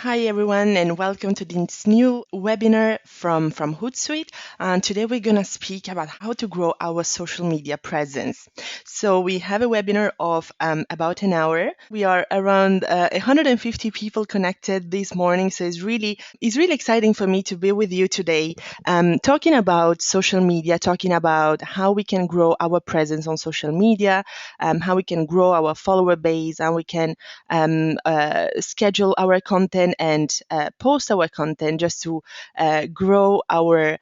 Hi everyone, and welcome to this new webinar from Hootsuite. And today we're gonna speak about how to grow our social media presence. So we have a webinar of about an hour. We are around 150 people connected this morning, so it's really exciting for me to be with you today, talking about social media, talking about how we can grow our presence on social media, how we can grow our follower base, and we can schedule our content and post our content just to grow our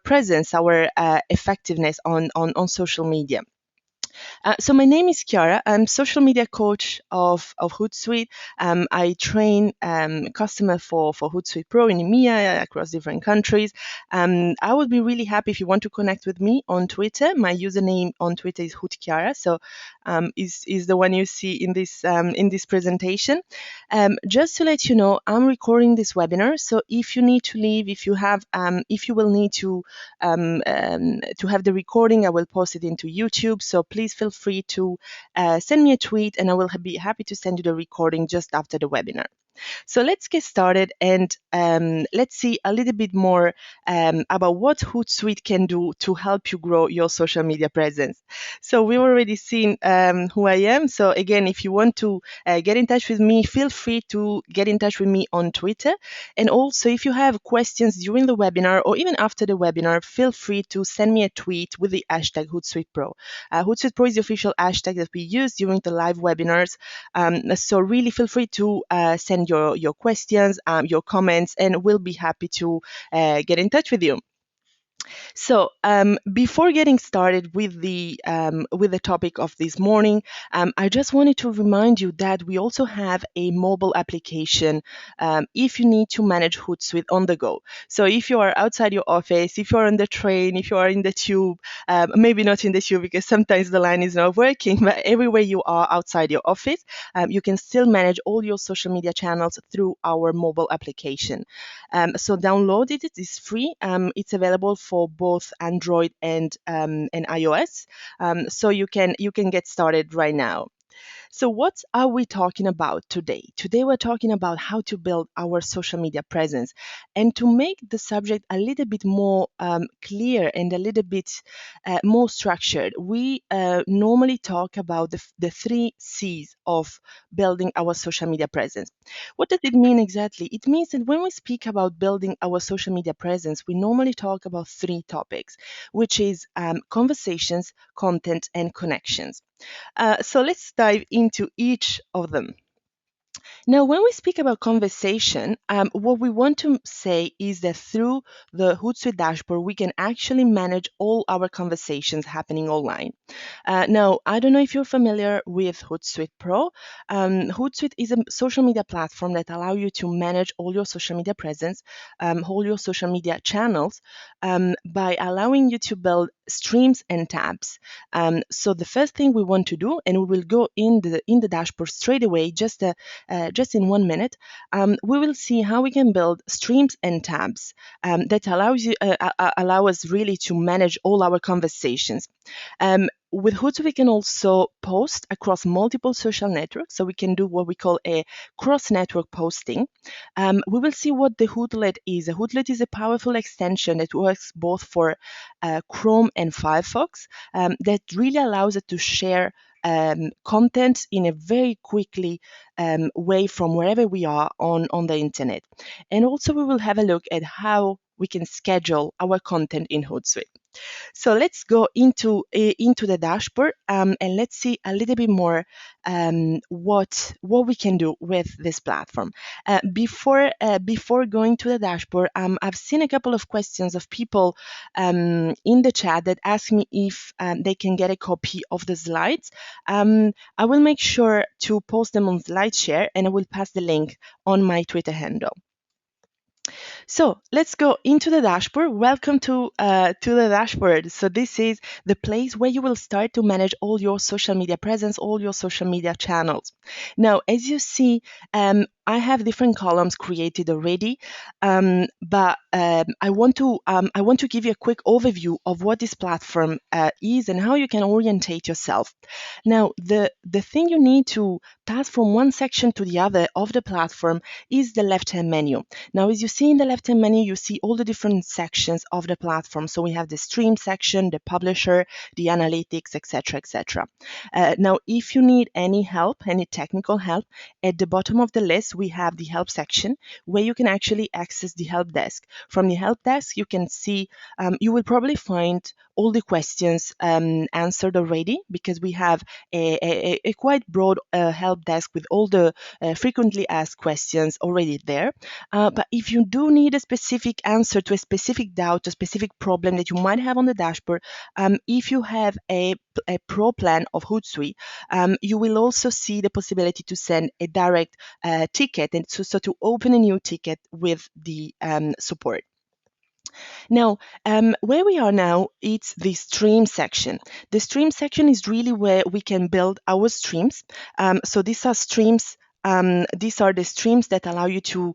presence, our effectiveness on social media. So my name is Chiara. I'm social media coach of Hootsuite. I train customer for Hootsuite Pro in EMEA across different countries. I would be really happy if you want to connect with me on Twitter. My username on Twitter is HootChiara, so is the one you see in this presentation. Just to let you know, I'm recording this webinar, so if you need to leave, if you will need to have the recording, I will post it into YouTube. So please feel free to send me a tweet, and I will be happy to send you the recording just after the webinar. So let's get started and let's see a little bit more about what Hootsuite can do to help you grow your social media presence. So we've already seen who I am. So again, if you want to get in touch with me, feel free to get in touch with me on Twitter. And also, if you have questions during the webinar or even after the webinar, feel free to send me a tweet with the hashtag Hootsuite Pro. Hootsuite Pro is the official hashtag that we use during the live webinars. So really feel free to send your questions, your comments, and we'll be happy to get in touch with you. So before getting started with the topic of this morning, I just wanted to remind you that we also have a mobile application if you need to manage Hootsuite on the go. So if you are outside your office, if you are on the train, if you are in the tube, maybe not in the tube because sometimes the line is not working, but everywhere you are outside your office, you can still manage all your social media channels through our mobile application. So download it. It is free. It's available for both Android and iOS. So you can get started right now. So, what are we talking about today? Today, we're talking about how to build our social media presence. And to make the subject a little bit more clear and a little bit more structured, we normally talk about the three C's of building our social media presence. What does it mean exactly? It means that when we speak about building our social media presence, we normally talk about three topics, which is conversations, content, and connections. So let's dive into each of them. Now, when we speak about conversation, what we want to say is that through the Hootsuite dashboard, we can actually manage all our conversations happening online. Now, I don't know if you're familiar with Hootsuite Pro. Hootsuite is a social media platform that allows you to manage all your social media presence, all your social media channels, by allowing you to build streams and tabs. So the first thing we want to do, and we will go in the dashboard straight away, just in 1 minute, we will see how we can build streams and tabs that allow us really to manage all our conversations. With Hootsuite, we can also post across multiple social networks, so we can do what we call a cross-network posting. We will see what the Hootlet is. A Hootlet is a powerful extension that works both for Chrome and Firefox that really allows us to share content in a very quickly way from wherever we are on the internet. And also we will have a look at how we can schedule our content in Hootsuite. So let's go into the dashboard and let's see a little bit more what we can do with this platform. Before going to the dashboard, I've seen a couple of questions of people in the chat that ask me if they can get a copy of the slides. I will make sure to post them on SlideShare, and I will pass the link on my Twitter handle. So let's go into the dashboard. Welcome to the dashboard. So this is the place where you will start to manage all your social media presence, all your social media channels. Now, as you see, I have different columns created already, but I want to give you a quick overview of what this platform is and how you can orientate yourself. Now, the thing you need to pass from one section to the other of the platform is the left-hand menu. Now, as you see in the left-hand menu, you see all the different sections of the platform. So we have the stream section, the publisher, the analytics, etc., etc. Now, if you need any help, any technical help, at the bottom of the list, we have the help section where you can actually access the help desk. From the help desk, you can see, you will probably find all the questions answered already because we have a quite broad help desk with all the frequently asked questions already there. But if you do need a specific answer to a specific doubt, a specific problem that you might have on the dashboard, if you have a pro plan of Hootsuite, you will also see the possibility to send a direct ticket and so to open a new ticket with the support. Now, where we are now, it's the stream section. The stream section is really where we can build our streams. So these are streams. These are the streams that allow you to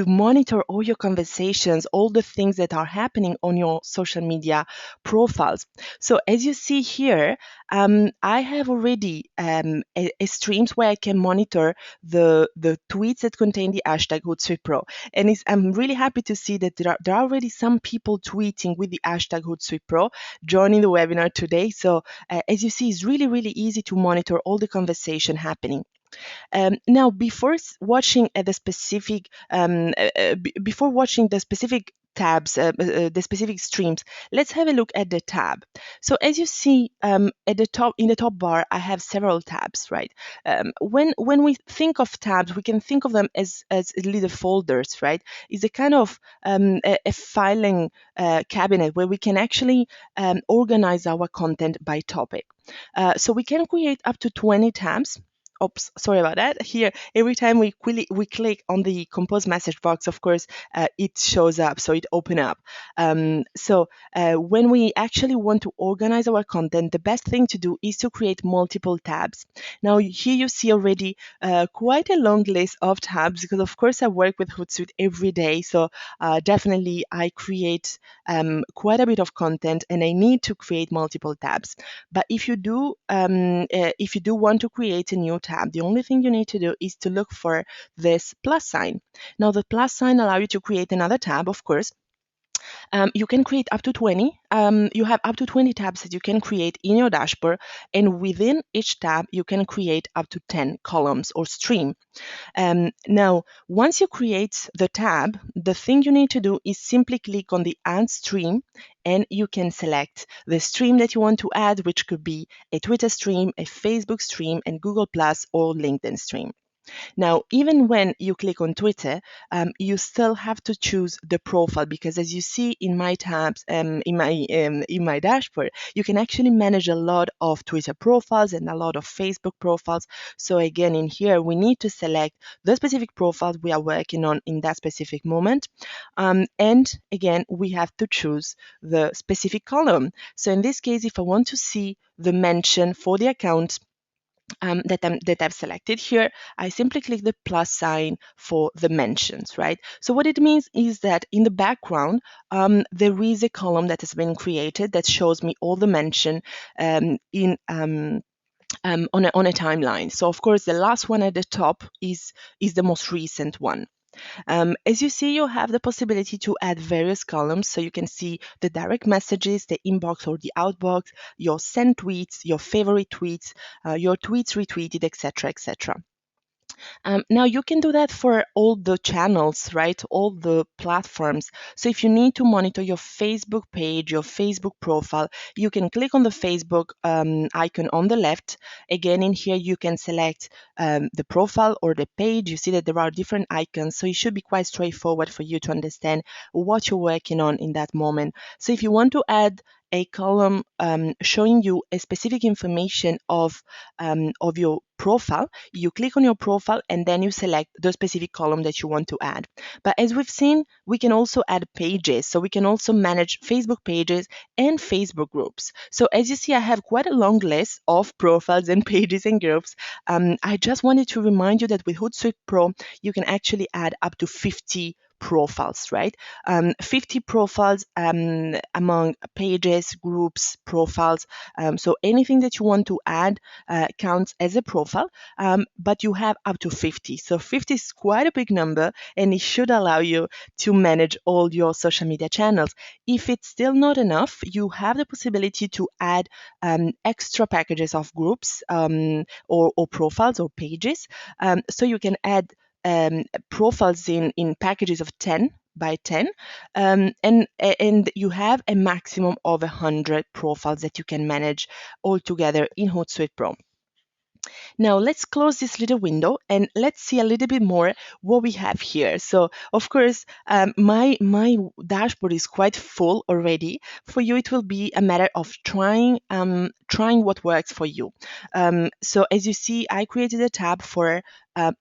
monitor all your conversations, all the things that are happening on your social media profiles. So as you see here, I have already a streams where I can monitor the tweets that contain the hashtag Hootsuite Pro. And I'm really happy to see that there are already some people tweeting with the hashtag Hootsuite Pro joining the webinar today. So as you see, it's really, really easy to monitor all the conversation happening. Now, watching at the specific, before watching the specific tabs, the specific streams, let's have a look at the tab. So as you see at the top, in the top bar, I have several tabs, right? When we think of tabs, we can think of them as little folders, right? It's a kind of a filing cabinet where we can actually organize our content by topic. So we can create up to 20 tabs. Oops, sorry about that. Here, every time we click on the compose message box, of course, it shows up, so it open up. When we actually want to organize our content, the best thing to do is to create multiple tabs. Now, here you see already quite a long list of tabs because, of course, I work with Hootsuite every day, so definitely I create quite a bit of content, and I need to create multiple tabs. But if you do want to create a new tab, the only thing you need to do is to look for this plus sign. Now, the plus sign allows you to create another tab, of course. You can create up to 20. You have up to 20 tabs that you can create in your dashboard, and within each tab, you can create up to 10 columns or stream. Now, once you create the tab, the thing you need to do is simply click on the Add Stream, and you can select the stream that you want to add, which could be a Twitter stream, a Facebook stream, and Google Plus or LinkedIn stream. Now, even when you click on Twitter, you still have to choose the profile because, as you see in my tabs, in my dashboard, you can actually manage a lot of Twitter profiles and a lot of Facebook profiles. So again, in here, we need to select the specific profiles we are working on in that specific moment. And again, we have to choose the specific column. So in this case, if I want to see the mention for the account, that I've selected here, I simply click the plus sign for the mentions, right? So what it means is that in the background, there is a column that has been created that shows me all the mention on a timeline. So of course, the last one at the top is the most recent one. As you see, you have the possibility to add various columns. So you can see the direct messages, the inbox or the outbox, your sent tweets, your favorite tweets, your tweets retweeted, etc., etc. Now you can do that for all the channels, right? All the platforms. So if you need to monitor your Facebook page, your Facebook profile, you can click on the Facebook icon on the left. Again, in here, you can select the profile or the page. You see that there are different icons. So it should be quite straightforward for you to understand what you're working on in that moment. So if you want to add a column showing you a specific information of your profile. You click on your profile and then you select the specific column that you want to add. But as we've seen, we can also add pages. So we can also manage Facebook pages and Facebook groups. So as you see, I have quite a long list of profiles and pages and groups. I just wanted to remind you that with Hootsuite Pro, you can actually add up to 50 profiles, right? 50 profiles among pages, groups, profiles. So anything that you want to add counts as a profile, but you have up to 50. So 50 is quite a big number, and it should allow you to manage all your social media channels. If it's still not enough, you have the possibility to add extra packages of groups or profiles or pages. So you can add profiles in packages of 10 by 10, and you have a maximum of 100 profiles that you can manage all together in Hootsuite Pro. Now let's close this little window and let's see a little bit more what we have here. So of course, my dashboard is quite full already. For you, it will be a matter of trying what works for you. So as you see, I created a tab for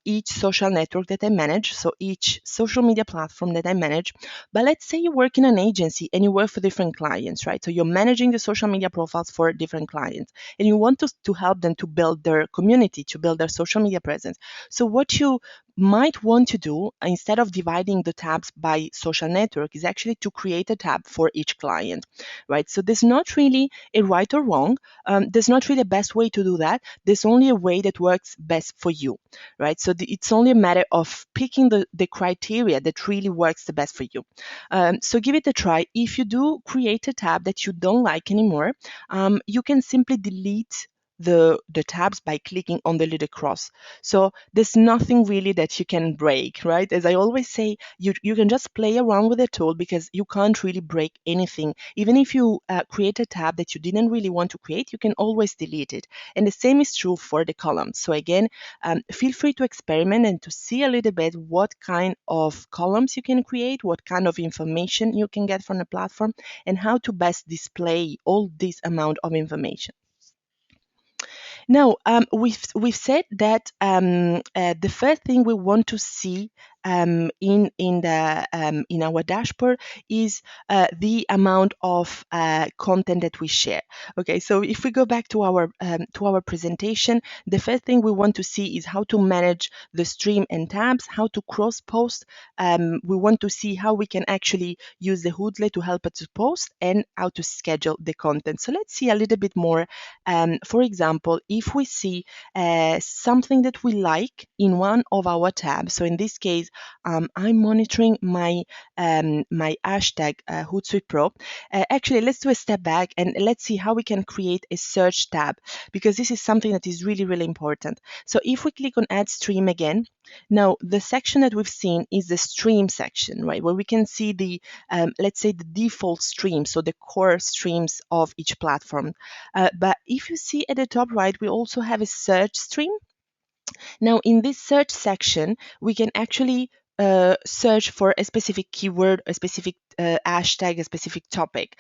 each social network that I manage, so each social media platform that I manage. But let's say you work in an agency and you work for different clients, right? So you're managing the social media profiles for different clients and you want to help them to build their community, to build their social media presence. So what you might want to do instead of dividing the tabs by social network is actually to create a tab for each client, right? So there's not really a right or wrong. There's not really a best way to do that. There's only a way that works best for you, right? So it's only a matter of picking the criteria that really works the best for you. So give it a try. If you do create a tab that you don't like anymore, you can simply delete the tabs by clicking on the little cross. So there's nothing really that you can break, right? As I always say, you can just play around with the tool because you can't really break anything. Even if you create a tab that you didn't really want to create, you can always delete it. And the same is true for the columns. So again, feel free to experiment and to see a little bit what kind of columns you can create, what kind of information you can get from the platform, and how to best display all this amount of information. Now, we've said that the first thing we want to see in our dashboard is the amount of content that we share. Okay, so if we go back to our presentation, the first thing we want to see is how to manage the stream and tabs, how to cross post. We want to see how we can actually use the Hoodlet to help us to post and how to schedule the content. So let's see a little bit more. For example, if we see something that we like in one of our tabs, so in this case, I'm monitoring my hashtag Hootsuite Pro. Actually, let's do a step back and let's see how we can create a search tab, because this is something that is really, really important. So if we click on Add Stream again, now the section that we've seen is the stream section, right, where we can see the let's say the default streams, so the core streams of each platform. But if you see at the top right, we also have a search stream. Now, in this search section, we can actually search for a specific keyword, a specific hashtag, a specific topic.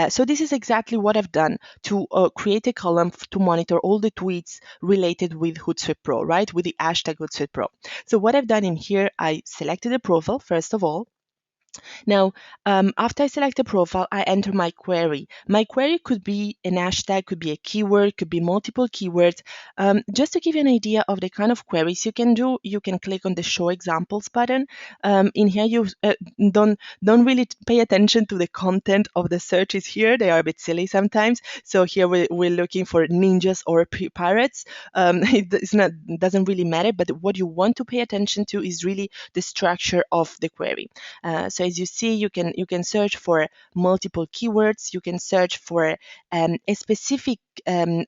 So this is exactly what I've done to create a column to monitor all the tweets related with Hootsuite Pro, right, with the hashtag Hootsuite Pro. So what I've done in here, I selected a profile, first of all. Now, after I select a profile, I enter my query. My query could be an hashtag, could be a keyword, could be multiple keywords. Just to give you an idea of the kind of queries you can do, you can click on the Show Examples button. In here, you don't really pay attention to the content of the searches here. They are a bit silly sometimes. So here we're looking for ninjas or pirates. It doesn't really matter, but what you want to pay attention to is really the structure of the query. So as you see, you can search for multiple keywords. You can search for a specific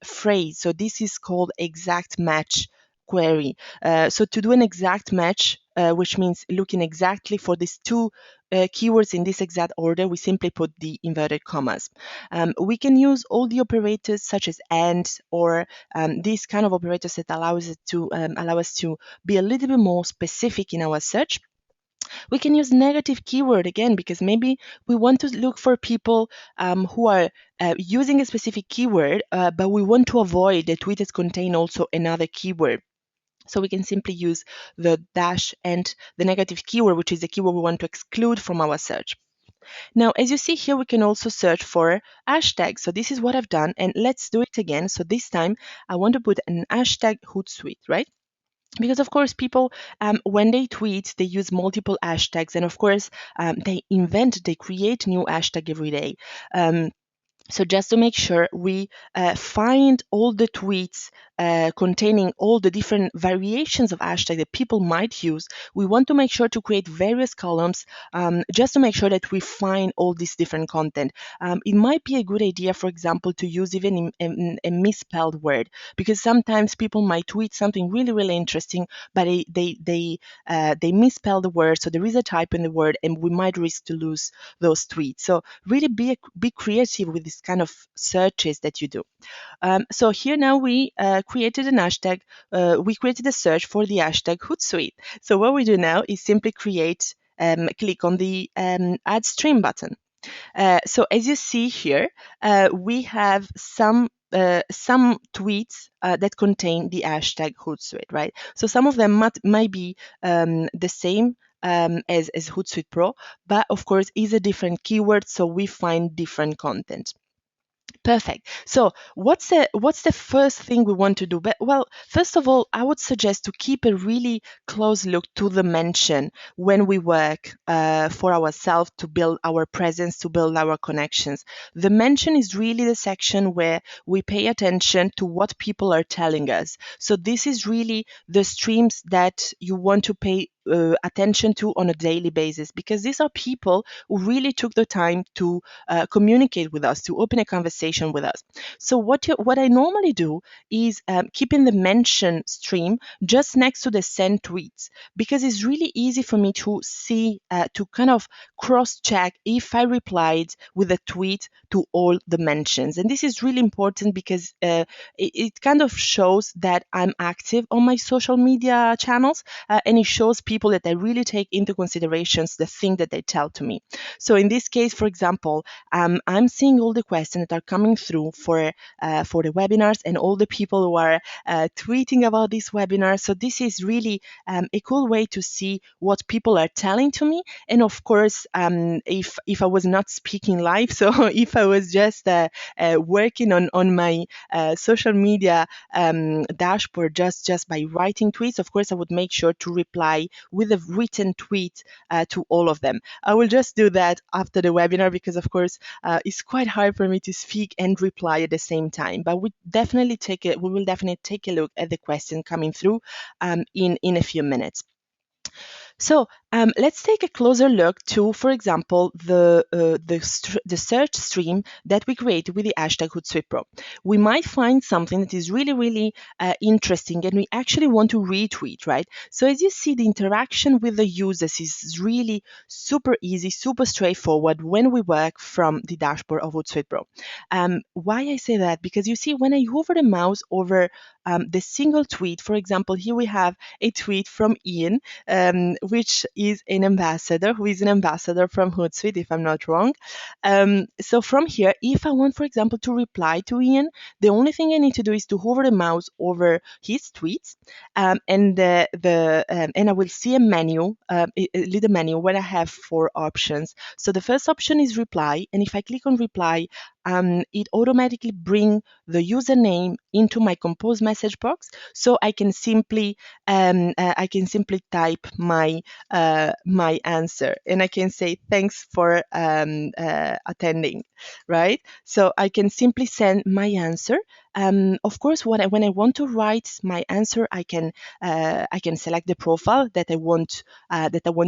phrase. So this is called exact match query. So to do an exact match, which means looking exactly for these two keywords in this exact order, we simply put the inverted commas. We can use all the operators such as AND or these kind of operators that allow us to be a little bit more specific in our search. We can use negative keyword again, because maybe we want to look for people who are using a specific keyword, but we want to avoid the tweet that contain also another keyword. So we can simply use the dash and the negative keyword, which is the keyword we want to exclude from our search. Now, as you see here, we can also search for hashtags. So this is what I've done, and let's do it again. So this time I want to put an hashtag Hootsuite, right? Because of course people, when they tweet, they use multiple hashtags, and of course they create new hashtag every day. So just to make sure we find all the tweets containing all the different variations of hashtag that people might use, we want to make sure to create various columns, just to make sure that we find all this different content. It might be a good idea, for example, to use even a misspelled word, because sometimes people might tweet something really, really interesting, but they misspell the word, so there is a typo in the word, and we might risk to lose those tweets. So really be creative with this kind of searches that you do. So here now we created an hashtag. We created a search for the hashtag Hootsuite. So what we do now is simply click on the add stream button. So as you see here, we have some tweets that contain the hashtag Hootsuite, right? So some of them might be the same as Hootsuite Pro, but of course is a different keyword, so we find different content. Perfect. So what's the first thing we want to do? But, well, first of all, I would suggest to keep a really close look to the mention when we work for ourselves, to build our presence, to build our connections. The mention is really the section where we pay attention to what people are telling us. So this is really the streams that you want to pay attention to on a daily basis, because these are people who really took the time to communicate with us, to open a conversation with us. So what I normally do is keeping the mention stream just next to the send tweets, because it's really easy for me to see, to kind of cross check if I replied with a tweet to all the mentions. And this is really important because it kind of shows that I'm active on my social media channels, and it shows people that I really take into considerations the thing that they tell to me. So in this case, for example, I'm seeing all the questions that are coming through for the webinars, and all the people who are tweeting about this webinar. So this is really a cool way to see what people are telling to me. And of course, if I was not speaking live, so if I was just working on my social media dashboard just by writing tweets, of course I would make sure to reply with a written tweet to all of them. I will just do that after the webinar, because of course it's quite hard for me to speak and reply at the same time. But we will definitely take a look at the question coming through in a few minutes. So let's take a closer look to, for example, the search stream that we created with the hashtag Hootsuite Pro. We might find something that is really, really interesting, and we actually want to retweet, right? So as you see, the interaction with the users is really super easy, super straightforward when we work from the dashboard of Hootsuite Pro. Why I say that? Because you see, when I hover the mouse over the single tweet, for example, here we have a tweet from Ian, which is an ambassador, who is an ambassador from Hootsuite, if I'm not wrong. So from here, if I want, for example, to reply to Ian, the only thing I need to do is to hover the mouse over his tweets, and I will see a menu, a little menu where I have four options. So the first option is reply, and if I click on reply, it automatically brings the username into my compose message box, so I can simply type my answer, and I can say thanks for attending, right? So I can simply send my answer. Of course, when I want to write my answer, I can select the profile that I want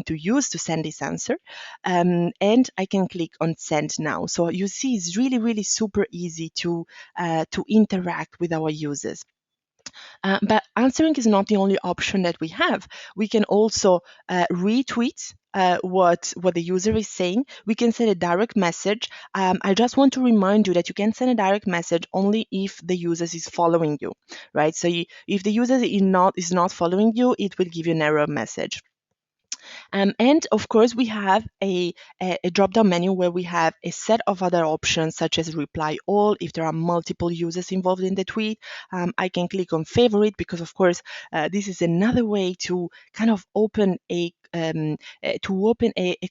to use to send this answer, and I can click on send now. So you see, it's really, really super easy to interact with our users. But answering is not the only option that we have. We can also retweet what the user is saying. We can send a direct message. I just want to remind you that you can send a direct message only if the user is following you, right? So if the user is not following you, it will give you an error message. And of course, we have a drop down menu where we have a set of other options such as reply all. If there are multiple users involved in the tweet, I can click on favorite because, of course, this is another way to kind of open a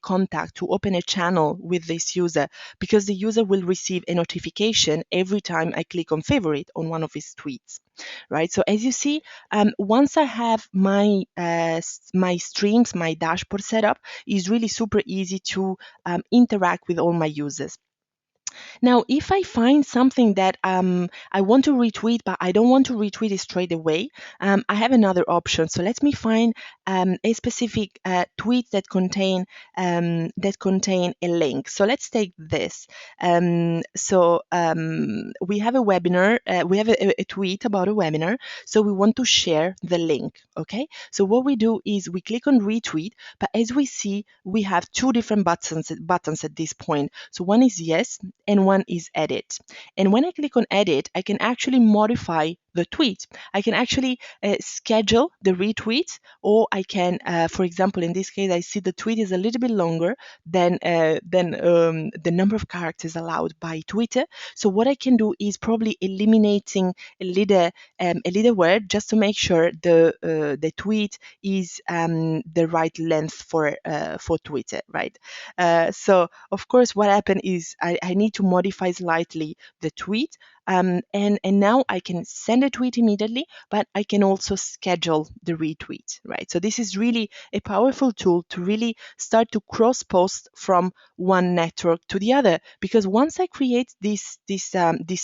contact, to open a channel with this user, because the user will receive a notification every time I click on favorite on one of his tweets, right? So as you see, once I have my streams, my dashboard set up, is really super easy to interact with all my users. Now, if I find something that I want to retweet, but I don't want to retweet it straight away, I have another option. So let me find a specific tweet that contain a link. So let's take this. We have a webinar. We have a tweet about a webinar. So we want to share the link. Okay. So what we do is we click on retweet, but as we see, we have two different buttons at this point. So one is yes, and one is edit. And when I click on edit, I can actually modify the tweet. I can actually schedule the retweet, or I can, for example, in this case, I see the tweet is a little bit longer than the number of characters allowed by Twitter. So what I can do is probably eliminating a little word just to make sure the tweet is the right length for Twitter, right? So of course, what happened is I need to modify slightly the tweet. And now I can send a tweet immediately, but I can also schedule the retweet, right? So this is really a powerful tool to really start to cross post from one network to the other. Because once I create this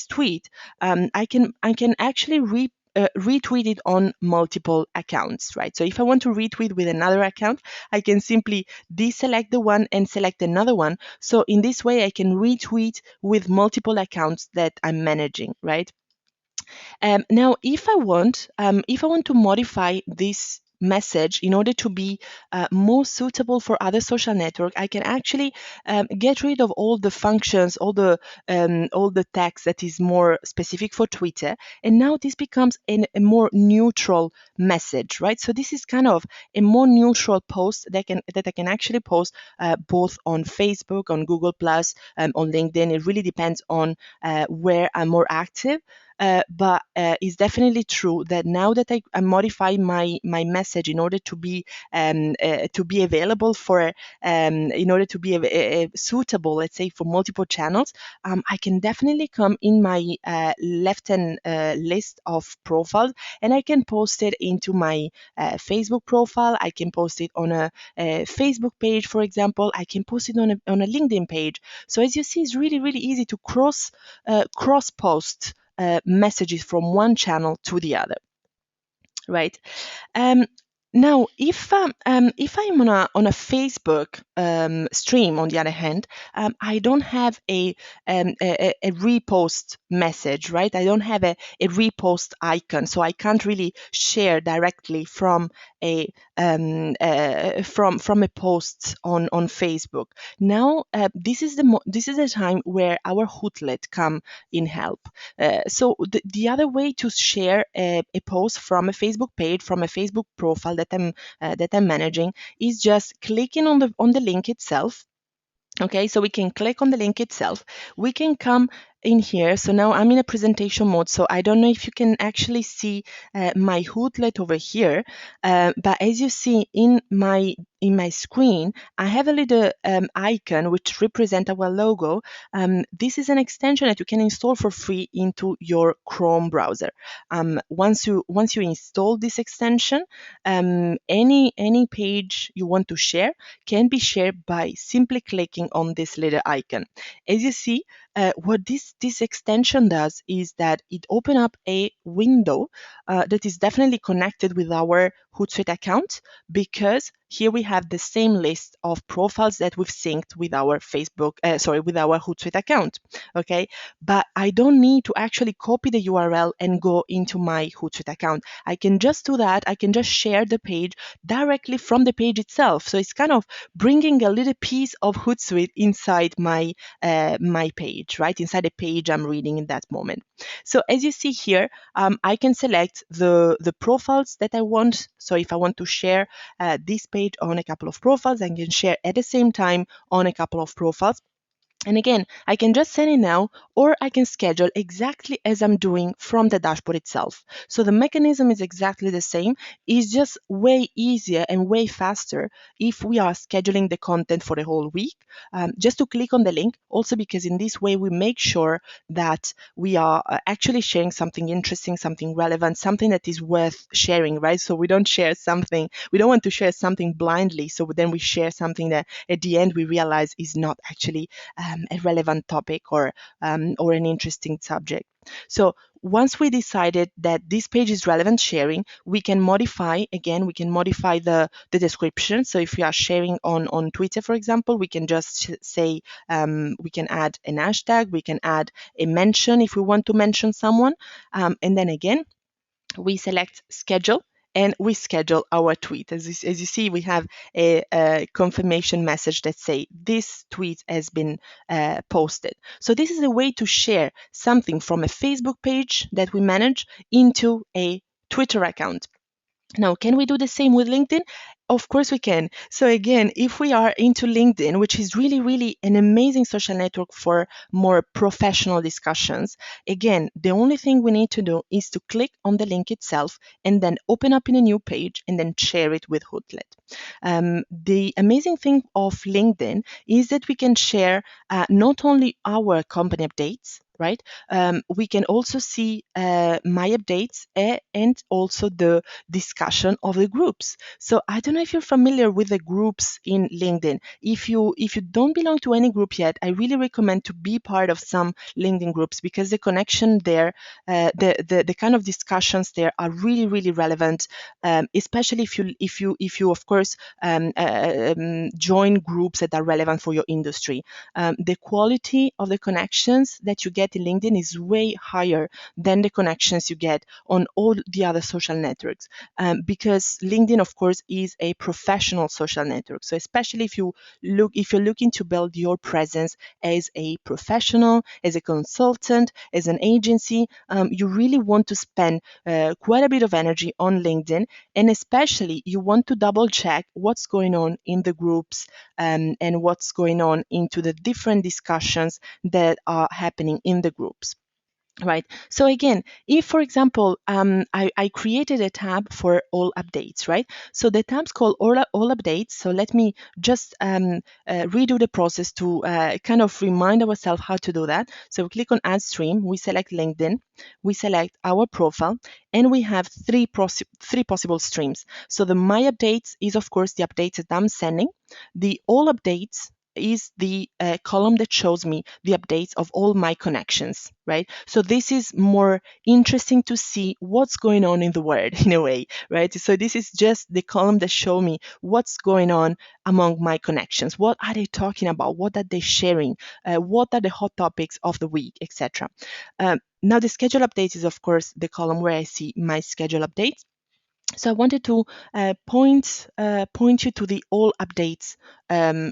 tweet, I can actually retweet it on multiple accounts, right? So if I want to retweet with another account, I can simply deselect the one and select another one. So in this way, I can retweet with multiple accounts that I'm managing, right? Now, if I want to modify this message in order to be more suitable for other social network, I can actually get rid of all the functions, all the text that is more specific for Twitter, and now this becomes a more neutral message, right? So this is kind of a more neutral post that I can actually post both on Facebook, on Google Plus, on LinkedIn. It really depends on where I'm more active. But it's definitely true that now that I modify my message in order to be available in order to be suitable, let's say, for multiple channels, I can definitely come in my left-hand list of profiles, and I can post it into my Facebook profile. I can post it on a Facebook page, for example. I can post it on a LinkedIn page. So as you see, it's really, really easy to cross post messages from one channel to the other, right? Um, Now, if I'm on a Facebook stream, on the other hand, I don't have a repost message, right? I don't have a repost icon, so I can't really share directly from a post on Facebook. Now, this is the time where our Hootlet come in help. So the other way to share a post from a Facebook page, from a Facebook profile that I'm managing, is just clicking on the link itself. Okay, so we can click on the link itself. We can come in here. So now I'm in a presentation mode, so I don't know if you can actually see my Hootlet over here. But as you see in my screen, I have a little icon which represents our logo. This is an extension that you can install for free into your Chrome browser. Once you install this extension, any page you want to share can be shared by simply clicking on this little icon. As you see, what this extension does is that it opens up a window that is definitely connected with our Hootsuite account, because here we have the same list of profiles that we've synced with our with our Hootsuite account. Okay, but I don't need to actually copy the URL and go into my Hootsuite account. I can just do that. I can just share the page directly from the page itself. So it's kind of bringing a little piece of Hootsuite inside my page, right? Inside the page I'm reading in that moment. So as you see here, I can select the profiles that I want So if I want to share this page on a couple of profiles, I can share at the same time on a couple of profiles. And again, I can just send it now, or I can schedule exactly as I'm doing from the dashboard itself. So the mechanism is exactly the same. It's just way easier and way faster if we are scheduling the content for the whole week. Just to click on the link, also because in this way we make sure that we are actually sharing something interesting, something relevant, something that is worth sharing, right? So we don't share something, we don't want to share something blindly. So then we share something that at the end we realize is not actually a relevant topic or an interesting subject. So once we decided that this page is relevant sharing, we can modify, again, we can modify the description. So if we are sharing on Twitter, for example, we can just say, we can add an hashtag, we can add a mention if we want to mention someone. And then again, we select schedule and we schedule our tweet. As you see, we have a confirmation message that say this tweet has been posted. So this is a way to share something from a Facebook page that we manage into a Twitter account. Now, can we do the same with LinkedIn? Of course we can. So again, if we are into LinkedIn, which is really, really an amazing social network for more professional discussions, again, the only thing we need to do is to click on the link itself and then open up in a new page and then share it with Hootlet. The amazing thing of LinkedIn is that we can share not only our company updates, right? We can also see my updates and also the discussion of the groups. So I don't know if you're familiar with the groups in LinkedIn. If you don't belong to any group yet, I really recommend to be part of some LinkedIn groups because the connection there, the kind of discussions there are really, really relevant, especially if you of course join groups that are relevant for your industry. The quality of the connections that you get in LinkedIn is way higher than the connections you get on all the other social networks, because LinkedIn, of course, is a professional social network. So especially if you're looking to build your presence as a professional, as a consultant, as an agency, you really want to spend quite a bit of energy on LinkedIn, and especially you want to double check what's going on in the groups, and what's going on into the different discussions that are happening in the groups. Right. So again, if for example, I created a tab for all updates, right? So the tab's called all updates. So let me just redo the process to kind of remind ourselves how to do that. So we click on Add Stream, we select LinkedIn, we select our profile, and we have three possible streams. So the My Updates is of course the updates that I'm sending. The All Updates is the column that shows me the updates of all my connections, right? So this is more interesting to see what's going on in the world in a way, right? So this is just the column that show me what's going on among my connections. What are they talking about? What are they sharing? What are the hot topics of the week, etc. Now the schedule updates is of course the column where I see my schedule updates. So I wanted to point you to the all updates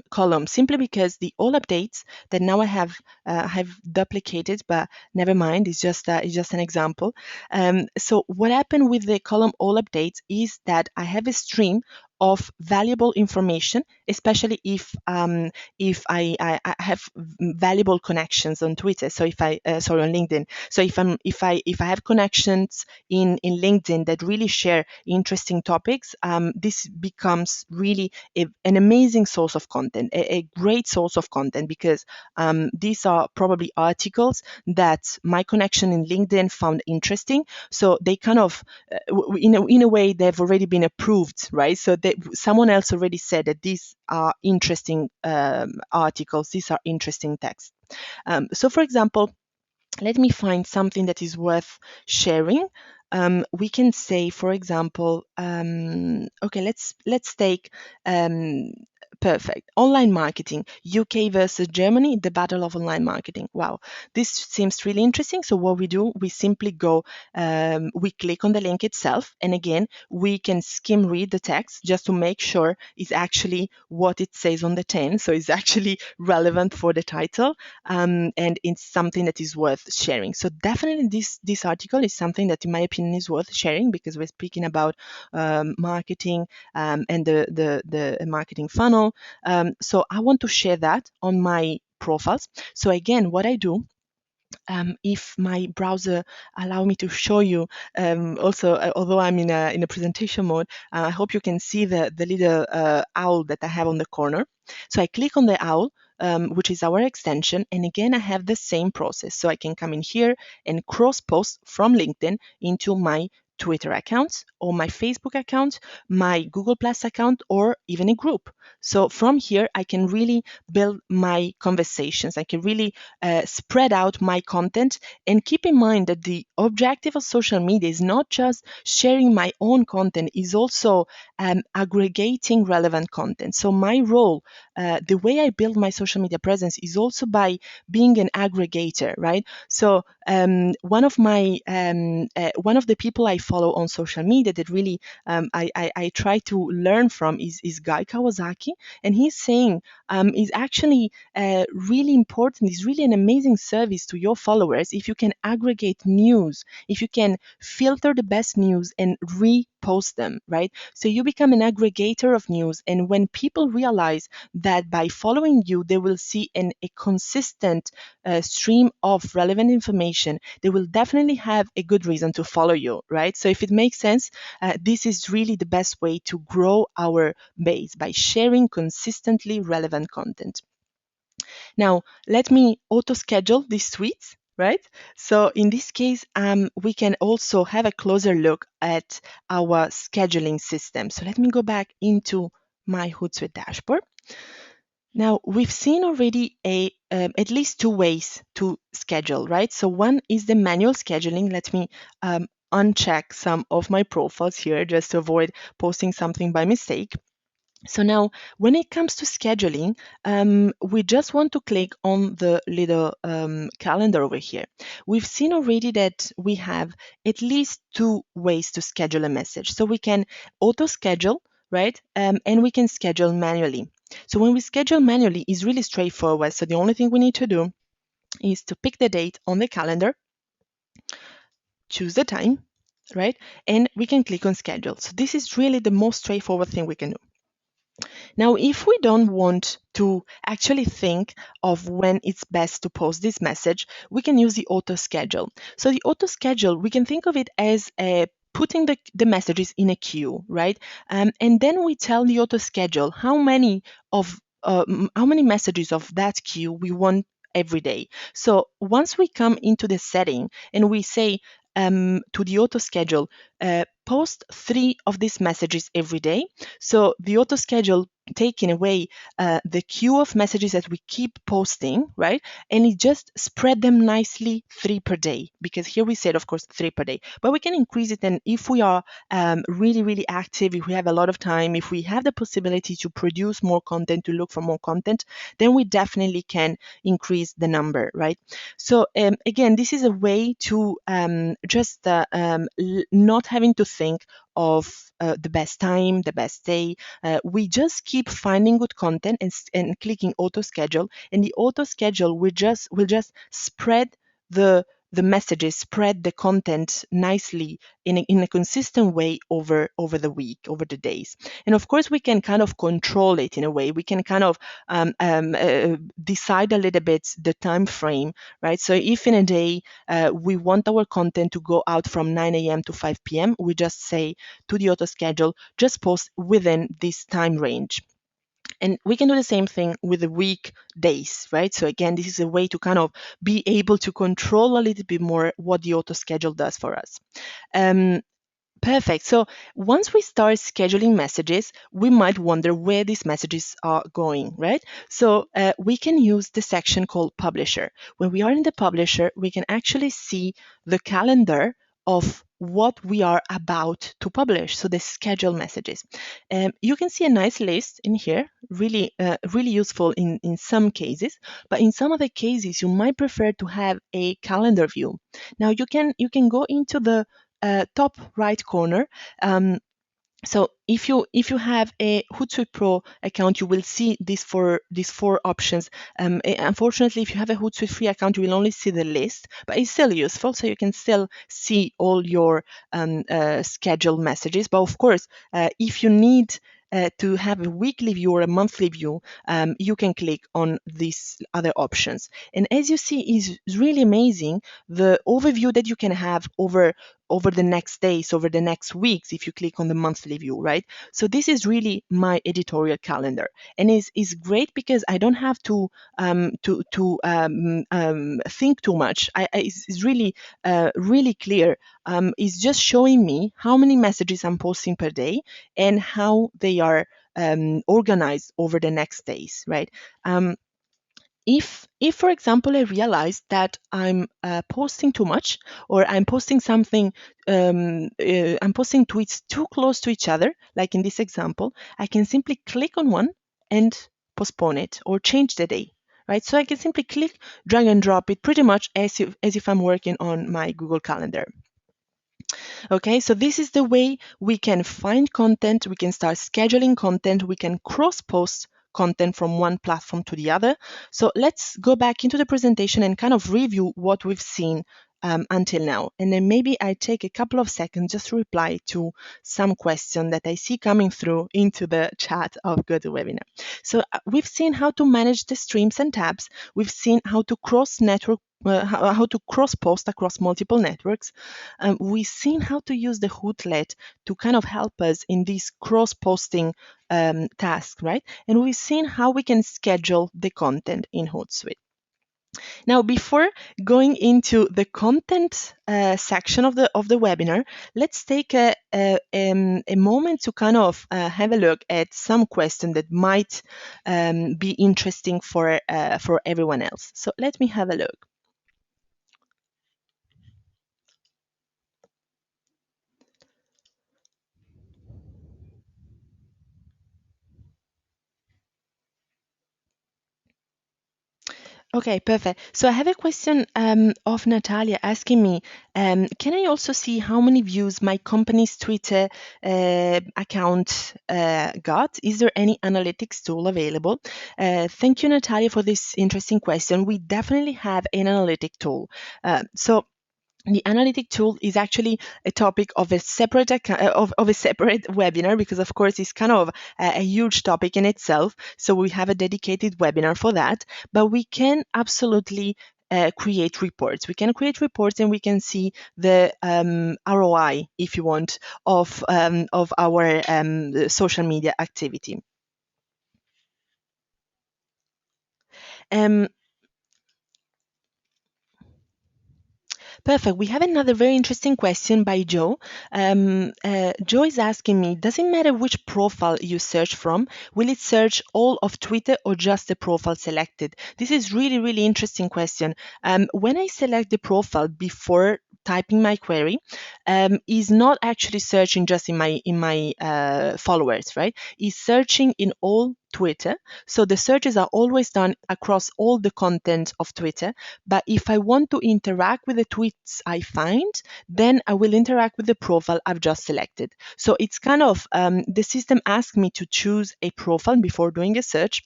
column, simply because the all updates that now I have duplicated, but never mind, it's just an example. So what happened with the column all updates is that I have a stream of valuable information, especially if I have valuable connections on Twitter. So if I sorry, on LinkedIn. So if I have connections in LinkedIn that really share interesting topics, this becomes really an amazing source of content, a great source of content, because these are probably articles that my connection in LinkedIn found interesting. So they kind of, in a way, they've already been approved, right? So someone else already said that these are interesting articles, these are interesting texts. So for example, let me find something that is worth sharing. We can say, for example, okay, let's take Perfect. Online marketing, UK versus Germany, the battle of online marketing. Wow, this seems really interesting. So what we do, we simply go, we click on the link itself, and again, we can skim read the text just to make sure it's actually what it says on the tin. So it's actually relevant for the title, and it's something that is worth sharing. So definitely, this article is something that, in my opinion, is worth sharing because we're speaking about marketing, and the marketing funnel. So I want to share that on my profiles. So again, what I do, if my browser allow me to show you, also, although I'm in a presentation mode, I hope you can see the little owl that I have on the corner. So I click on the owl, which is our extension, and again I have the same process. So I can come in here and cross post from LinkedIn into my Twitter account or my Facebook account, my Google Plus account, or even a group. So from here I can really build my conversations. I can really spread out my content, and keep in mind that the objective of social media is not just sharing my own content, is also aggregating relevant content. So my role, the way I build my social media presence, is also by being an aggregator, right? So one of the people I follow on social media that really I try to learn from is Guy Kawasaki, and he's saying is actually really important. It's really an amazing service to your followers if you can aggregate news, if you can filter the best news and repost them, right? So you become an aggregator of news, and when people realize that by following you, they will see a consistent stream of relevant information, they will definitely have a good reason to follow you, right? So if it makes sense, this is really the best way to grow our base, by sharing consistently relevant content. Now, let me auto schedule these tweets, right? So in this case, we can also have a closer look at our scheduling system. So let me go back into my Hootsuite dashboard. Now, we've seen already at least two ways to schedule, right? So one is the manual scheduling. Let me uncheck some of my profiles here just to avoid posting something by mistake. So now, when it comes to scheduling, we just want to click on the little calendar over here. We've seen already that we have at least two ways to schedule a message. So we can auto schedule, right? And we can schedule manually. So when we schedule manually, it's really straightforward. So the only thing we need to do is to pick the date on the calendar, choose the time, right? And we can click on schedule. So this is really the most straightforward thing we can do. Now, if we don't want to actually think of when it's best to post this message, we can use the auto schedule. So the auto schedule, we can think of it as putting the messages in a queue, right? And then we tell the auto schedule how many messages of that queue we want every day. So once we come into the setting and we say to the auto schedule, post 3 of these messages every day. So the auto schedule taking away the queue of messages that we keep posting, right? And it just spread them nicely 3 per day, because here we said, of course, 3 per day, but we can increase it. And if we are really, really active, if we have a lot of time, if we have the possibility to produce more content, to look for more content, then we definitely can increase the number, right? So again, this is a way to just not having to think of the best time, the best day. We just keep finding good content and clicking auto schedule, and the auto schedule will just spread the messages, spread the content nicely in a consistent way over the week, over the days. And of course, we can kind of control it in a way. We can kind of decide a little bit the time frame, right? So if in a day we want our content to go out from 9 a.m. to 5 p.m., we just say to the auto schedule, just post within this time range. And we can do the same thing with the weekdays, right? So again, this is a way to kind of be able to control a little bit more what the auto schedule does for us. Perfect. So once we start scheduling messages, we might wonder where these messages are going, right? So we can use the section called Publisher. When we are in the Publisher, we can actually see the calendar of what we are about to publish, so the scheduled messages. You can see a nice list in here, really useful in some cases, but in some other cases you might prefer to have a calendar view. Now you can go into the top right corner. So if you have a Hootsuite Pro account, you will see these four options. Unfortunately, if you have a Hootsuite free account, you will only see the list, but it's still useful, so you can still see all your scheduled messages. But of course, if you need to have a weekly view or a monthly view, you can click on these other options. And as you see, is really amazing the overview that you can have over the next days, over the next weeks, if you click on the monthly view, right? So this is really my editorial calendar, and is great because I don't have to think too much. It's really clear. It's just showing me how many messages I'm posting per day and how they are organized over the next days, right? If for example I realize that I'm posting too much, or I'm posting something, I'm posting tweets too close to each other, like in this example, I can simply click on one and postpone it or change the day, right? So I can simply click, drag and drop it, pretty much as if I'm working on my Google Calendar. Okay, so this is the way we can find content, we can start scheduling content, we can cross post content from one platform to the other. So let's go back into the presentation and kind of review what we've seen until now. And then maybe I take a couple of seconds just to reply to some question that I see coming through into the chat of GoToWebinar. So we've seen how to manage the streams and tabs. We've seen how to cross network, how to cross post across multiple networks. We've seen how to use the Hootlet to kind of help us in this cross posting task, right? And we've seen how we can schedule the content in Hootsuite. Now, before going into the content section of the webinar, let's take a moment to kind of have a look at some questions that might be interesting for everyone else. So let me have a look. Okay, perfect. So I have a question of Natalia asking me, can I also see how many views my company's Twitter account got? Is there any analytics tool available? Thank you, Natalia, for this interesting question. We definitely have an analytic tool. So the analytic tool is actually a topic of a separate of a separate webinar, because of course it's kind of a huge topic in itself. So we have a dedicated webinar for that, but we can absolutely create reports. We can create reports and we can see the ROI, if you want, of our social media activity. Um, Perfect. We have another very interesting question by Joe. Joe is asking me, does it matter which profile you search from? Will it search all of Twitter or just the profile selected? This is really interesting question. When I select the profile before typing my query, is not actually searching just in my followers, right? Is searching in all Twitter. So the searches are always done across all the content of Twitter. But if I want to interact with the tweets I find, then I will interact with the profile I've just selected. So it's kind of the system asks me to choose a profile before doing a search,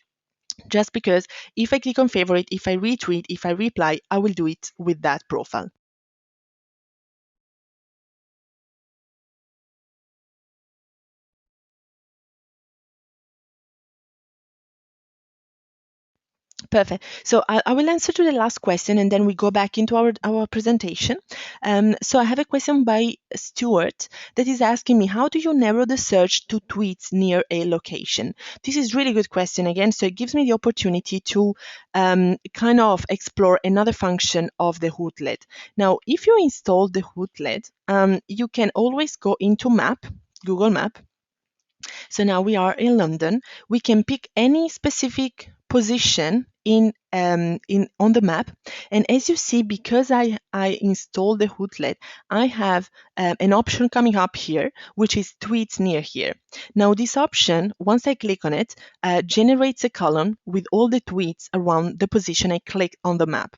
just because if I click on favorite, if I retweet, if I reply, I will do it with that profile. Perfect. So I will answer to the last question and then we go back into our presentation. So I have a question by Stuart that is asking me, how do you narrow the search to tweets near a location? This is really good question again. So it gives me the opportunity to kind of explore another function of the Hootlet. Now, if you install the Hootlet, you can always go into Map, Google Map. So now we are in London. We can pick any specific position in on the map. And as you see, because I installed the Hootlet, I have an option coming up here, which is tweets near here. Now, this option, once I click on it, generates a column with all the tweets around the position I clicked on the map.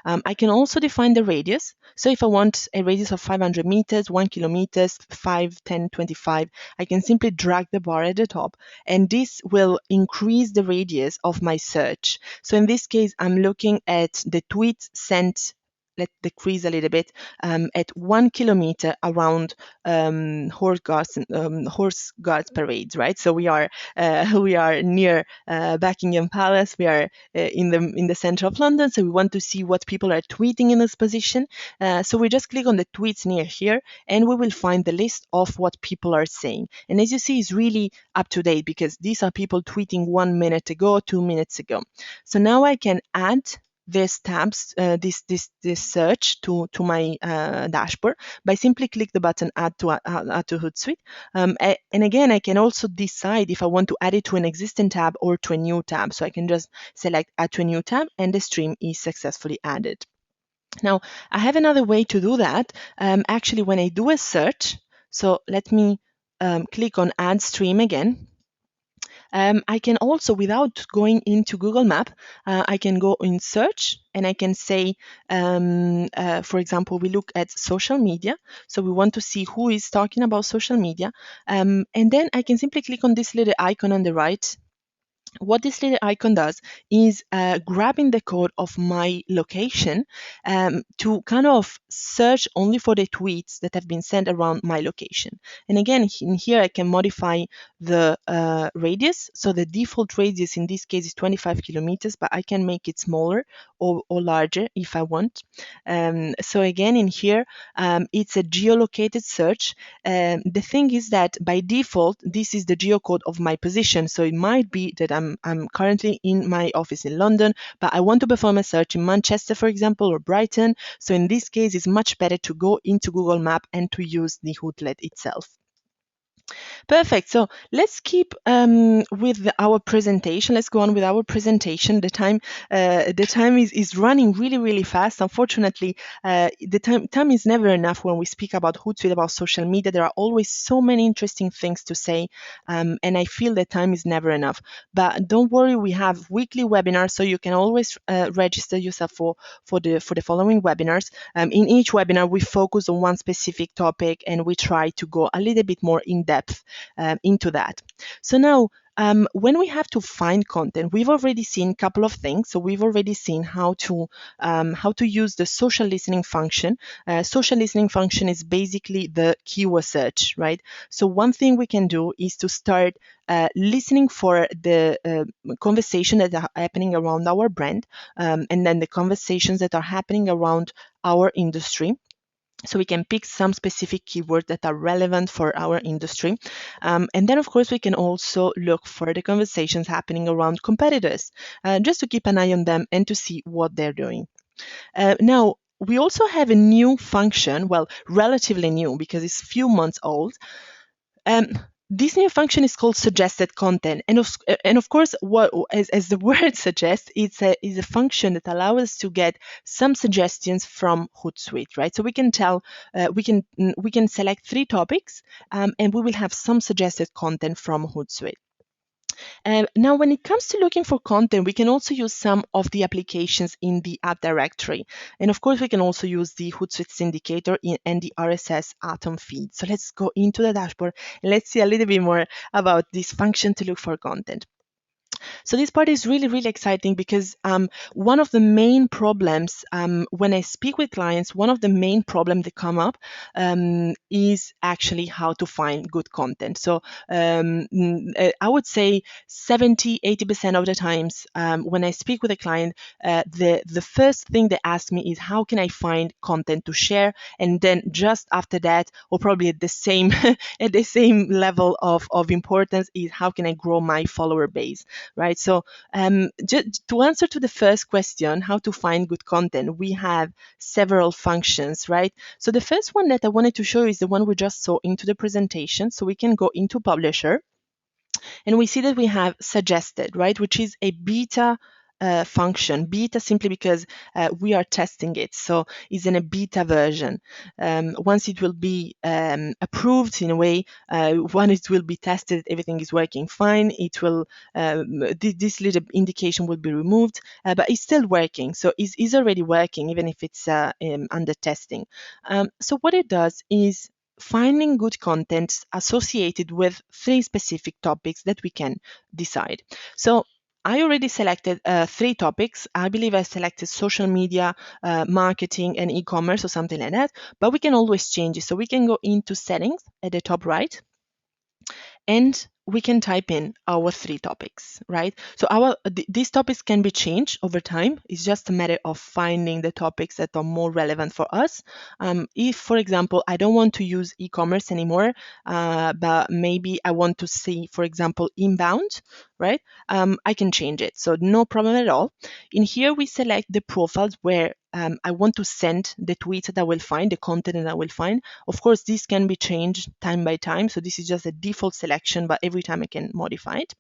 I can also define the radius. So if I want a radius of 500 meters, 1 kilometers, 5, 10, 25, I can simply drag the bar at the top, and this will increase the radius of my search. So in this case, I'm looking at the tweets sent. Let's decrease a little bit at 1 kilometer around horse guards parades, right? So we are we are near Buckingham Palace. We are in the center of London, so we want to see what people are tweeting in this position. So we just click on the tweets near here, and we will find the list of what people are saying. And as you see, it's really up to date because these are people tweeting 1 minute ago, 2 minutes ago. So now I can add this tabs, this search to my dashboard by simply click the button add to Hootsuite. And again, I can also decide if I want to add it to an existing tab or to a new tab. So I can just select add to a new tab, and the stream is successfully added. Now, I have another way to do that. Actually, when I do a search, so let me click on add stream again. I can also, without going into Google Map, I can go in search and I can say, for example, we look at social media. So we want to see who is talking about social media. And then I can simply click on this little icon on the right. What this little icon does is grabbing the code of my location to kind of search only for the tweets that have been sent around my location. And again, in here I can modify the radius. So the default radius in this case is 25 kilometers, but I can make it smaller or larger if I want. So again, in here, it's a geolocated search. The thing is that by default, this is the geocode of my position. So it might be that I'm currently in my office in London, but I want to perform a search in Manchester, for example, or Brighton. So in this case, it's much better to go into Google Map and to use the Hootlet itself. Perfect. So let's keep with our presentation. Let's go on with our presentation. The time is running really, really fast. Unfortunately, the time is never enough when we speak about Hootsuite, about social media. There are always so many interesting things to say, and I feel that time is never enough. But don't worry, we have weekly webinars, so you can always register yourself for the following webinars. In each webinar, we focus on one specific topic, and we try to go a little bit more in depth into that. So now, when we have to find content, we've already seen a couple of things. So we've already seen how to use the social listening function. Social listening function is basically the keyword search, right? So one thing we can do is to start listening for the conversation that are happening around our brand, and then the conversations that are happening around our industry. So we can pick some specific keywords that are relevant for our industry. And then, of course, we can also look for the conversations happening around competitors, just to keep an eye on them and to see what they're doing. Now, we also have a new function, well, relatively new because it's a few months old. This new function is called suggested content, and of course, what as the word suggests, it's a function that allows us to get some suggestions from Hootsuite, right? So we can we can select 3 topics, and we will have some suggested content from Hootsuite. Now, when it comes to looking for content, we can also use some of the applications in the app directory. And of course, we can also use the Hootsuite Syndicator and the RSS Atom feed. So let's go into the dashboard and let's see a little bit more about this function to look for content. So this part is really, really exciting because one of the main problems when I speak with clients, one of the main problems that come up is actually how to find good content. So I would say 70-80% of the times when I speak with a client, the first thing they ask me is how can I find content to share, and then just after that, or probably at the same at the same level of importance, is how can I grow my follower base, right? So just to answer to the first question, how to find good content, we have several functions, right? So the first one that I wanted to show you is the one we just saw into the presentation. So we can go into Publisher, and we see that we have suggested, right, which is a beta function. Beta simply because we are testing it, so it's in a beta version. Once it will be approved in a way, when it will be tested, everything is working fine. It will this little indication will be removed, but it's still working. So it's already working, even if it's under testing. So what it does is finding good content associated with 3 specific topics that we can decide. So I already selected 3 topics. I believe I selected social media, marketing, and e-commerce or something like that, but we can always change it. So we can go into settings at the top right, and we can type in our 3 topics, right? So these topics can be changed over time. It's just a matter of finding the topics that are more relevant for us. If, for example, I don't want to use e-commerce anymore, but maybe I want to see, for example, inbound, right? I can change it. So no problem at all. In here, we select the profiles where I want to send the tweets that I will find, the content that I will find. Of course, this can be changed time by time. So this is just a default selection, but every time I can modify it.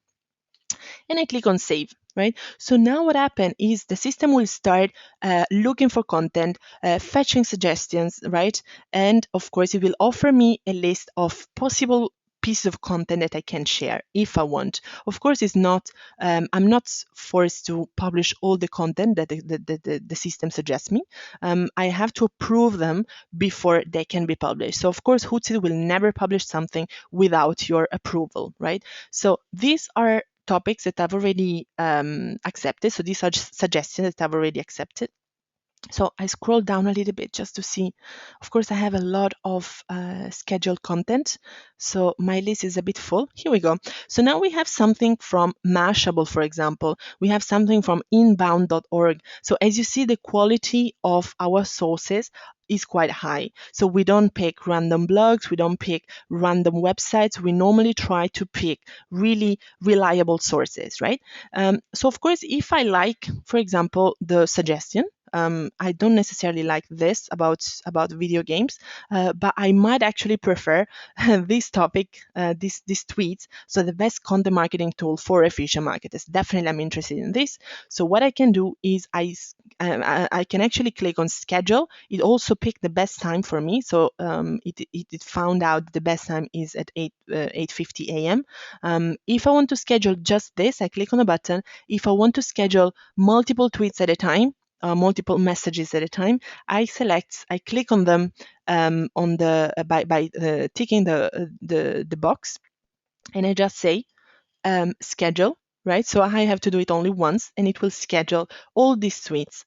And I click on save, right? So now what happened is the system will start looking for content, fetching suggestions, right? And of course, it will offer me a list of possible pieces of content that I can share if I want. Of course, it's not. I'm not forced to publish all the content that the system suggests me. I have to approve them before they can be published. So of course, Hootsuite will never publish something without your approval, right? So these are topics that I've already accepted. So these are just suggestions that I've already accepted. So I scroll down a little bit just to see. Of course, I have a lot of scheduled content. So my list is a bit full. Here we go. So now we have something from Mashable, for example. We have something from inbound.org. So as you see, the quality of our sources is quite high. So we don't pick random blogs, we don't pick random websites. We normally try to pick really reliable sources, right? So of course, if I like, for example, the suggestion, I don't necessarily like this about video games, but I might actually prefer this topic, this tweet. So the best content marketing tool for efficient marketers. Definitely, I'm interested in this. So what I can do is I can actually click on schedule. It also picked the best time for me. So it found out the best time is at 8:50 a.m. If I want to schedule just this, I click on the button. If I want to schedule multiple tweets at a time, multiple messages at a time, I click on them on the by ticking the box, and I just say schedule, right? So I have to do it only once, and it will schedule all these tweets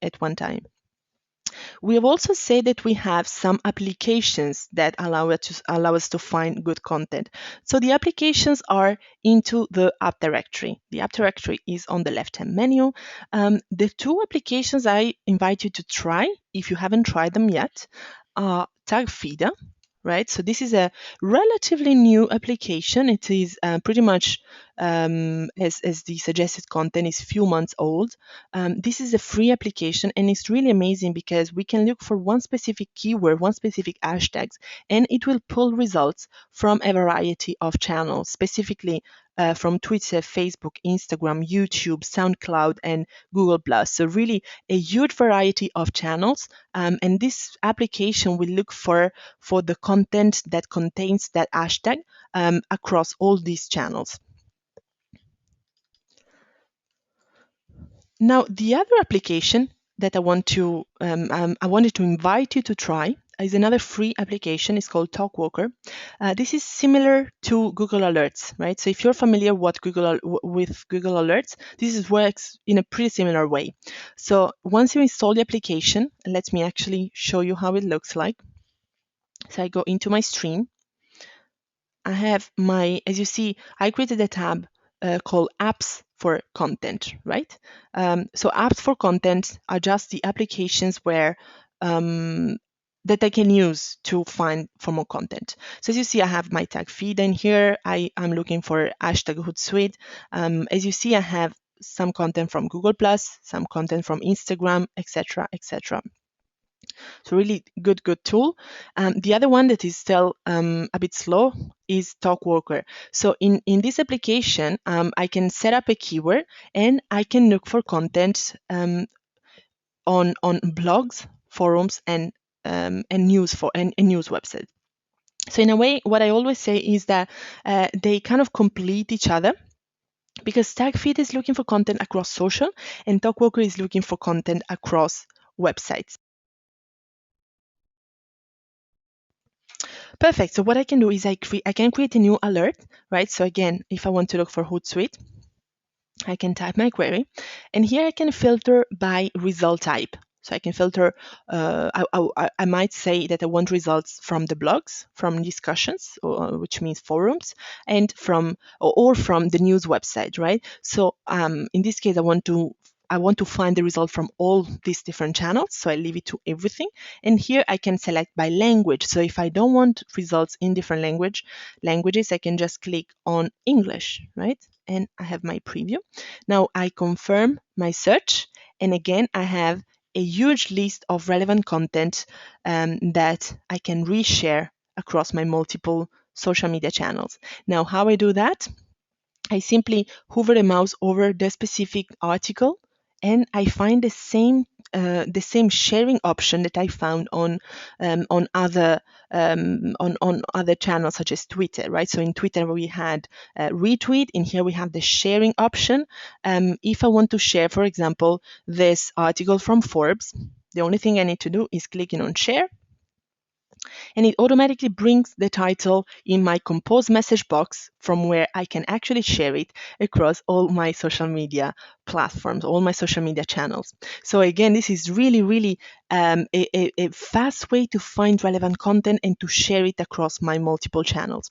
at one time. We have also said that we have some applications that allow us to find good content. So the applications are into the app directory. The app directory is on the left-hand menu. The 2 applications I invite you to try, if you haven't tried them yet, are Tagfeeder, right? So this is a relatively new application. It is pretty much as the suggested content is few months old. This is a free application, and it's really amazing because we can look for one specific keyword, one specific hashtags, and it will pull results from a variety of channels, specifically from Twitter, Facebook, Instagram, YouTube, SoundCloud, and Google+. So really a huge variety of channels. And this application will look for the content that contains that hashtag across all these channels. Now, the other application that I wanted to invite you to try is another free application. It's called Talkwalker. This is similar to Google Alerts, right? So if you're familiar with Google Alerts, works in a pretty similar way. So once you install the application, let me actually show you how it looks like. So I go into my stream. I have as you see, I created a tab called Apps for Content, right? So apps for content are just the applications where that I can use to find for more content. So as you see, I have my tag feed in here. I'm looking for hashtag Hootsuite. As you see, I have some content from Google+, some content from Instagram, etc., etc. So really good tool. The other one that is still a bit slow is Talkwalker. So in this application, I can set up a keyword and I can look for content on blogs, forums, and news websites. So in a way, what I always say is that they kind of complete each other, because Tagfeed is looking for content across social and Talkwalker is looking for content across websites. Perfect. So what I can do is I can create a new alert, right? So again, if I want to look for Hootsuite, I can type my query, and here I can filter by result type. So I can filter, I might say that I want results from the blogs, from discussions, which means forums, and or from the news website, right? So in this case, I want to find the result from all these different channels. So I leave it to everything. And here I can select by language. So if I don't want results in different languages, I can just click on English, right? And I have my preview. Now I confirm my search, and again, I have a huge list of relevant content that I can reshare across my multiple social media channels. Now, how I do that? I simply hover the mouse over the specific article, and I find the same sharing option that I found on other channels such as Twitter, right? So in Twitter we had retweet, and here we have the sharing option. If I want to share, for example, this article from Forbes, the only thing I need to do is clicking on share, and it automatically brings the title in my compose message box from where I can actually share it across all my social media platforms, all my social media channels. So again, this is really a fast way to find relevant content and to share it across my multiple channels.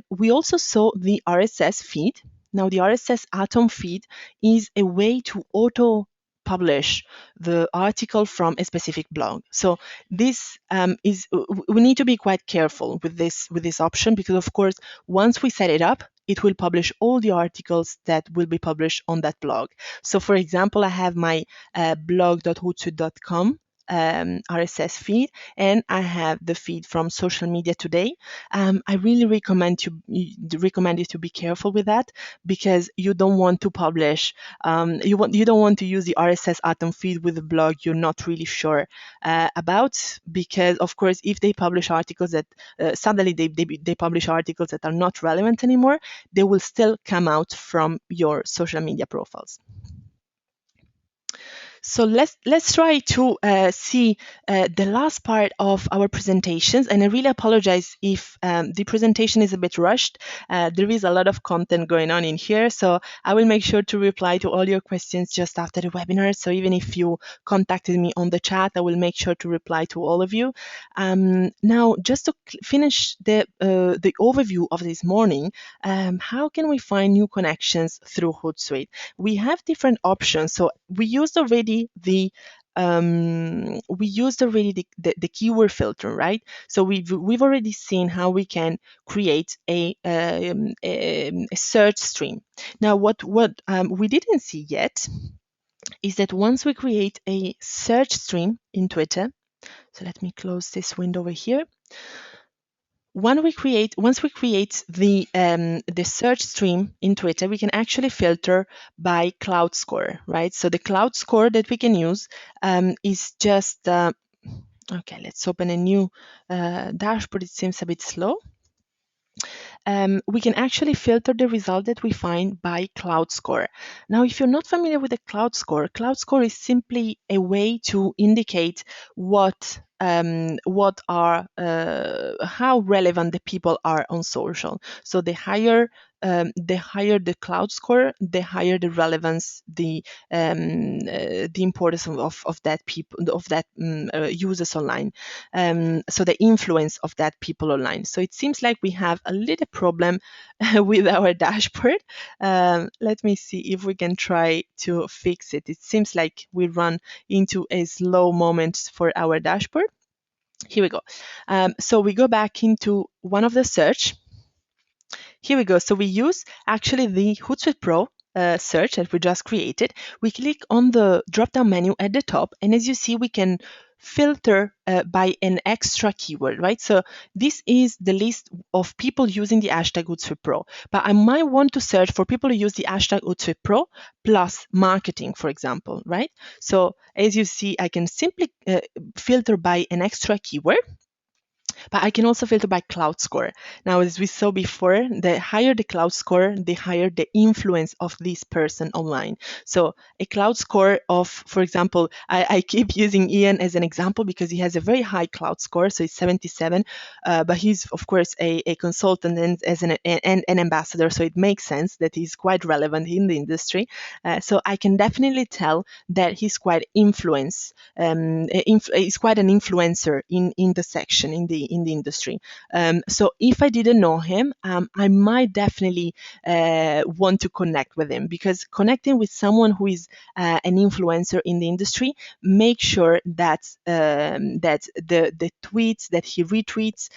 We also saw the RSS feed. Now, the RSS Atom feed is a way to auto publish the article from a specific blog. So this we need to be quite careful with this option, because of course once we set it up, it will publish all the articles that will be published on that blog. So for example, I have my blog.hootsuite.com RSS feed, and I have the feed from Social Media Today. I really recommend you to be careful with that, because you don't want to publish you don't want to use the RSS Atom feed with a blog you're not really sure about, because of course if they publish articles that suddenly they publish articles that are not relevant anymore, they will still come out from your social media profiles. So let's try to see the last part of our presentations. And I really apologize if the presentation is a bit rushed. There is a lot of content going on in here, so I will make sure to reply to all your questions just after the webinar. So even if you contacted me on the chat, I will make sure to reply to all of you. Now, just to finish the overview of this morning, how can we find new connections through Hootsuite? We have different options. So we used already the keyword filter, right? So we've already seen how we can create a search stream. Now, what we didn't see yet is that once we create a search stream in Twitter, so let me close this window over here. Once we create the search stream in Twitter, we can actually filter by cloud score, right? So the cloud score that we can use is just okay. Let's open a new dashboard. It seems a bit slow. We can actually filter the result that we find by cloud score. Now, if you're not familiar with the cloud score is simply a way to indicate how relevant the people are on social. So the higher the cloud score, the higher the relevance, the importance of that users online. So the influence of that people online. So it seems like we have a little problem with our dashboard. Let me see if we can try to fix it. It seems like we run into a slow moment for our dashboard. Here we go. So we go back into one of the search. Here we go. So we use actually the Hootsuite Pro search that we just created. We click on the drop-down menu at the top, and as you see, we can filter by an extra keyword, right? So this is the list of people using the hashtag Hootsuite Pro, but I might want to search for people who use the hashtag Hootsuite Pro plus marketing, for example, right? So as you see, I can simply filter by an extra keyword, but I can also filter by cloud score. Now, as we saw before, the higher the cloud score, the higher the influence of this person online. So a cloud score of, for example, I keep using Ian as an example because he has a very high cloud score, so it's 77, but he's, of course, a consultant and as an ambassador, so it makes sense that he's quite relevant in the industry. So I can definitely tell that he's quite he's quite an influencer in the section in the industry. So if I didn't know him, I might definitely want to connect with him, because connecting with someone who is an influencer in the industry, make sure that that the tweets that he retweets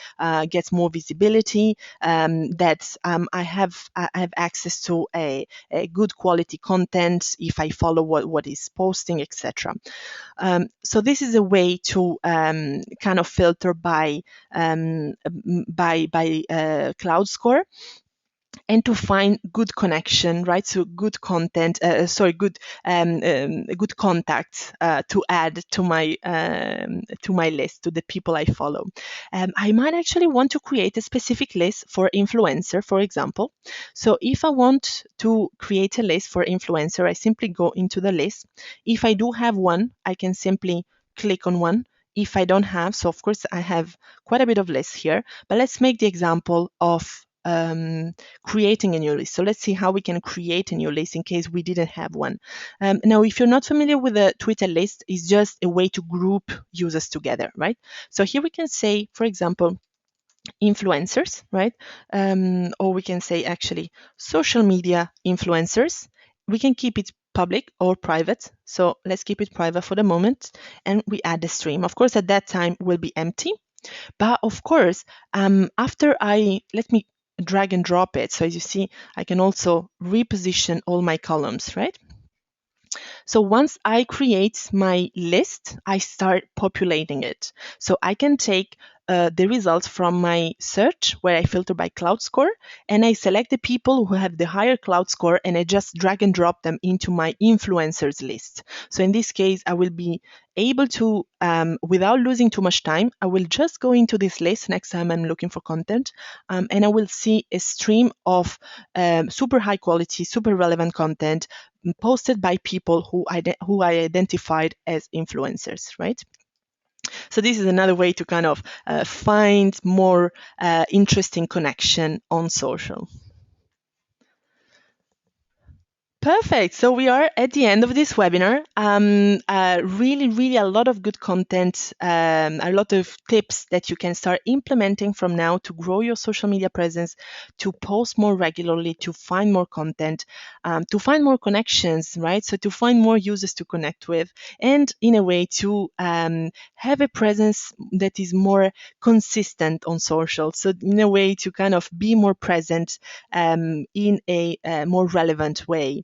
gets more visibility, that I have access to a good quality content if I follow what he's posting, etc. So this is a way to kind of filter by cloud score, and to find good connection, right? So good content, good contacts to add to my list, to the people I follow. I might actually want to create a specific list for influencer, for example. So if I want to create a list for influencer, I simply go into the list. If I do have one, I can simply click on one. If I don't have, so of course I have quite a bit of lists here, but let's make the example of creating a new list. So let's see how we can create a new list in case we didn't have one. Now, if you're not familiar with a Twitter list, it's just a way to group users together, right? So here we can say, for example, influencers, right? Or we can say actually social media influencers. We can keep it public or private. So let's keep it private for the moment. And we add the stream. Of course, at that time will be empty. But of course, after let me drag and drop it. So as you see, I can also reposition all my columns, right? So once I create my list, I start populating it. So I can take the results from my search where I filter by cloud score, and I select the people who have the higher cloud score, and I just drag and drop them into my influencers list. So in this case, I will be able to, without losing too much time, I will just go into this list next time I'm looking for content, and I will see a stream of super high quality, super relevant content posted by people who I identified as influencers, right? So this is another way to kind of find more interesting connection on social. Perfect. So we are at the end of this webinar. Really a lot of good content, a lot of tips that you can start implementing from now to grow your social media presence, to post more regularly, to find more content, to find more connections, right? So to find more users to connect with, and in a way to have a presence that is more consistent on social. So in a way to kind of be more present in a more relevant way.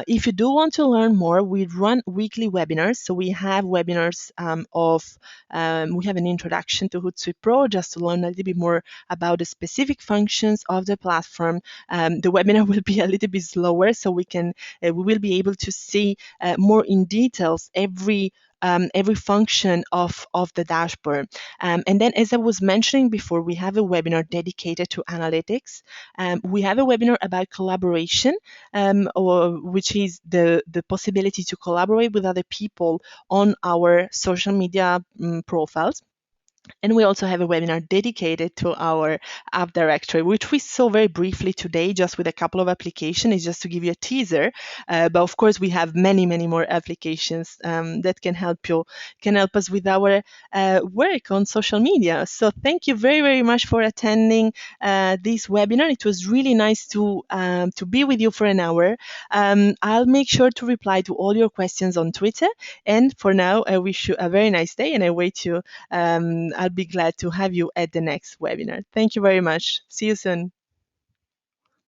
If you do want to learn more, we run weekly webinars. So we have webinars we have an introduction to Hootsuite Pro, just to learn a little bit more about the specific functions of the platform. The webinar will be a little bit slower, so we will be able to see more in details every function of the dashboard. And then, as I was mentioning before, we have a webinar dedicated to analytics. We have a webinar about collaboration, which is the possibility to collaborate with other people on our social media profiles. And we also have a webinar dedicated to our app directory, which we saw very briefly today, just with a couple of applications. It's just to give you a teaser. But of course, we have many more applications that can help us with our work on social media. So thank you very much for attending this webinar. It was really nice to be with you for an hour. I'll make sure to reply to all your questions on Twitter. And for now, I wish you a very nice day, and I wait to I'll be glad to have you at the next webinar. Thank you very much. See you soon.